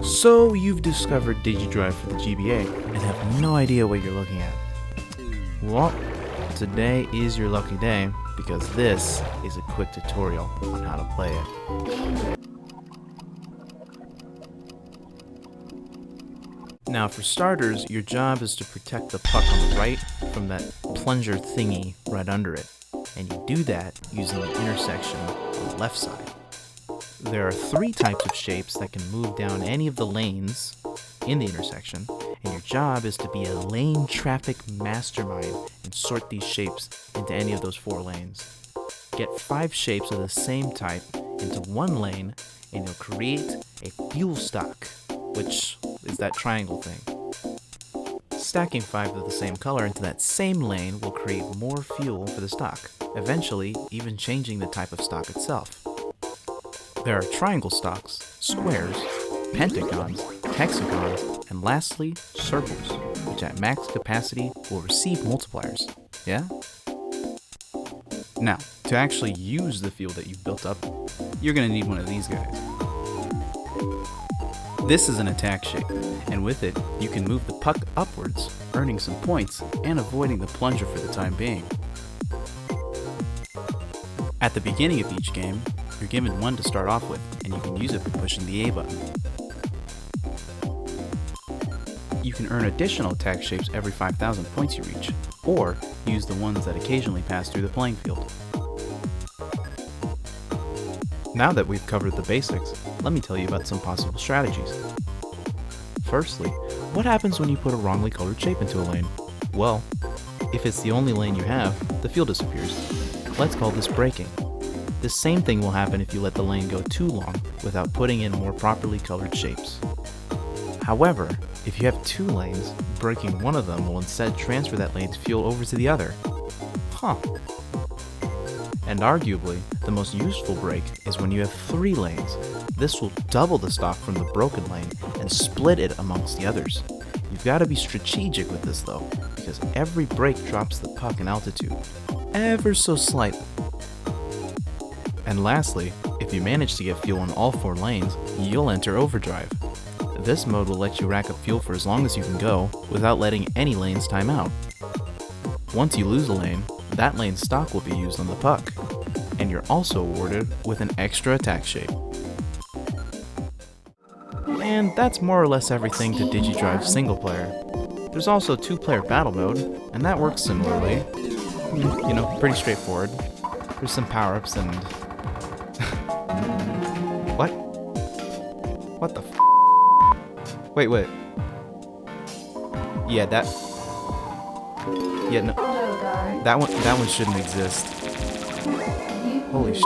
So you've discovered Digidrive for the GBA and have no idea what you're looking at. Well, today is your lucky day because this is a quick tutorial on how to play it. Now for starters, your job is to protect the puck on the right from that plunger thingy right under it. And you do that using the intersection on the left side. There are three types of shapes that can move down any of the lanes in the intersection, and your job is to be a lane traffic mastermind and sort these shapes into any of those 4 lanes. Get 5 shapes of the same type into one lane, and you'll create a fuel stock, which is that triangle thing. Stacking 5 of the same color into that same lane will create more fuel for the stock, eventually even changing the type of stock itself. There are triangle stocks, squares, pentagons, hexagons, and lastly, circles, which at max capacity will receive multipliers. Yeah? Now, to actually use the fuel that you've built up, you're going to need one of these guys. This is an attack shape, and with it, you can move the puck upwards, earning some points and avoiding the plunger for the time being. At the beginning of each game, you're given one to start off with, and you can use it by pushing the A button. You can earn additional attack shapes every 5,000 points you reach, or use the ones that occasionally pass through the playing field. Now that we've covered the basics, let me tell you about some possible strategies. Firstly, what happens when you put a wrongly colored shape into a lane? Well, if it's the only lane you have, the fuel disappears. Let's call this braking. The same thing will happen if you let the lane go too long without putting in more properly colored shapes. However, if you have 2 lanes, breaking one of them will instead transfer that lane's fuel over to the other. And arguably, the most useful break is when you have 3 lanes. This will double the stock from the broken lane and split it amongst the others. You've got to be strategic with this though, because every break drops the puck in altitude, ever so slightly. And lastly, if you manage to get fuel in all 4 lanes, you'll enter overdrive. This mode will let you rack up fuel for as long as you can go without letting any lanes time out. Once you lose a lane, that lane's stock will be used on the puck, and you're also awarded with an extra attack shape. And that's more or less everything to Digidrive single player. There's also 2-player battle mode, and that works similarly. You know, pretty straightforward. There's some power-ups and... What? What the f***? Wait. Yeah, that... Yeah, no. That one shouldn't exist. Holy sh**.